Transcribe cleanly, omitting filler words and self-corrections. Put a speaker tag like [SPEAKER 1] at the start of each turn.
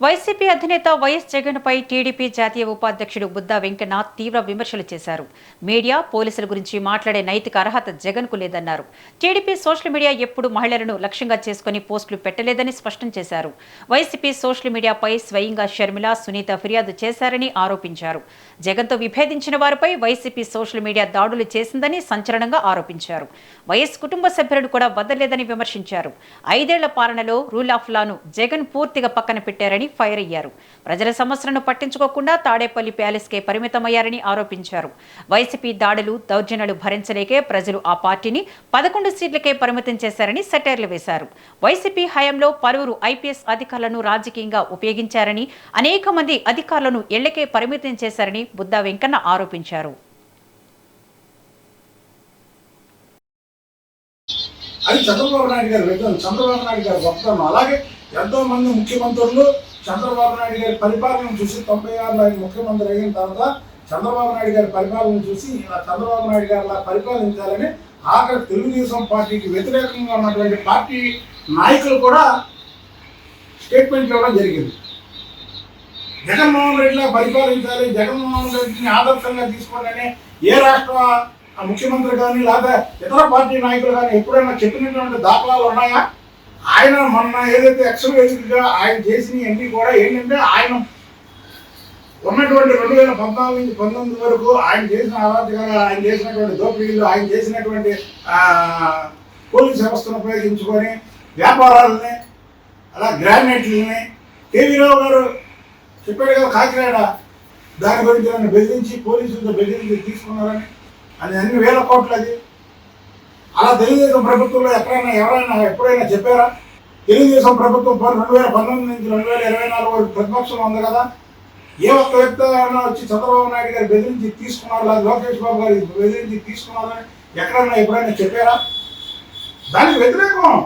[SPEAKER 1] YCP అధినేత YS జగన్పై TDP జాతీయ ఉపాధ్యక్షుడు బుద్దా వెంకన్ననాథ్ తీవ్ర విమర్శలు చేశారు. మీడియా, పోలీసుల గురించి మాట్లాడే నైతిక అర్హత జగన్కు లేదన్నారు. టీడీపీ సోషల్ మీడియా ఎప్పుడు మహిళలను లక్ష్యంగా చేసుకుని పోస్టులు పెట్టలేదని స్పష్టం చేశారు. వైసీపీ సోషల్ మీడియాపై స్వయంగా షర్మిల, సునీత ఫిర్యాదు చేశారని ఆరోపించారు. జగన్తో విభేదించిన వారిపై వైసీపీ సోషల్ మీడియా దాడులు చేసిందని సంచలనంగా ఆరోపించారు. వైఎస్ కుటుంబ సభ్యులను కూడా వదలలేదని విమర్శించారు. 5 ఏళ్ల పాలనలో రూల్ ఆఫ్ లాను జగన్ పూర్తిగా పక్కన పెట్టారని ఫైర్ అయ్యారు. ప్రజల సమస్యలను పట్టించుకోకుండా తాడేపల్లి ప్యాలెస్కే పరిమితమయ్యారని ఆరోపించారు. వైసీపీ దాడులు, దౌర్జన్యాలు భరించలేకే ప్రజలు ఆ పార్టీని 11 సీట్లకే పరిమితం చేశారని సెటైర్లు వేశారు. వైసీపీ హయాంలో పలువురు ఐపీఎస్ అధికారులను రాజకీయంగా ఉపయోగించారని, అనేక మంది అధికారులను ఇళ్లకే పరిమితం చేశారని బుద్దా వెంకన్న ఆరోపించారు.
[SPEAKER 2] అది చంద్రబాబు నాయుడు గారి విధానం, చంద్రబాబు నాయుడు గారి గొప్పతనం. అలాగే ఎంతో మంది ముఖ్యమంత్రులు చంద్రబాబు నాయుడు గారి పరిపాలన చూసి 96లో ఆయన ముఖ్యమంత్రి అయిన తర్వాత చంద్రబాబు నాయుడు గారి పరిపాలన చూసి ఇలా చంద్రబాబు నాయుడు గారిలా పరిపాలించాలని ఆఖరి తెలుగుదేశం పార్టీకి వ్యతిరేకంగా ఉన్నటువంటి పార్టీ నాయకులు కూడా స్టేట్మెంట్ ఇవ్వడం జరిగింది. జగన్మోహన్ రెడ్డిలా పరిపాలించాలి, జగన్మోహన్ రెడ్డిని ఆదర్శంగా తీసుకోవాలని ఏ రాష్ట్ర ముఖ్యమంత్రి కానీ లేదా ఇతర పార్టీ నాయకులు కానీ ఎప్పుడైనా చెప్పినటువంటి దాఖలాలు ఉన్నాయా? ఆయన మొన్న ఏదైతే ఎక్సల్ వేదికగా ఆయన చేసినవన్నీ కూడా ఏంటంటే ఆయన ఉన్నటువంటి 2014 నుంచి 19 వరకు ఆయన చేసిన అరాచకాలు, ఆయన చేసినటువంటి దోపిడీలు, ఆయన చేసినటువంటి పోలీస్ వ్యవస్థను ఉపయోగించుకొని వ్యాపారాలని, అలా గ్రానైట్లని కేవీ రావు గారు చెప్పాడు కదా కాకినాడ, దాని గురించి నన్ను బెదిరించి పోలీసులతో బెదిరించి తీసుకున్నారని. అది అన్ని వేల కోట్లు. అది అలా తెలుగుదేశం ప్రభుత్వంలో ఎప్పుడైనా చెప్పారా? తెలుగుదేశం ప్రభుత్వం 2019 నుంచి 2024 వరకు ప్రతిపక్షంలో ఉంది కదా. ఏ ఒక్క వ్యక్తి వచ్చి చంద్రబాబు నాయుడు గారు బెదిరించి తీసుకున్నారు, లేదా లోకేష్ బాబు గారు బెదిరించి తీసుకున్నారని ఎప్పుడైనా చెప్పారా? దానికి వ్యతిరేకం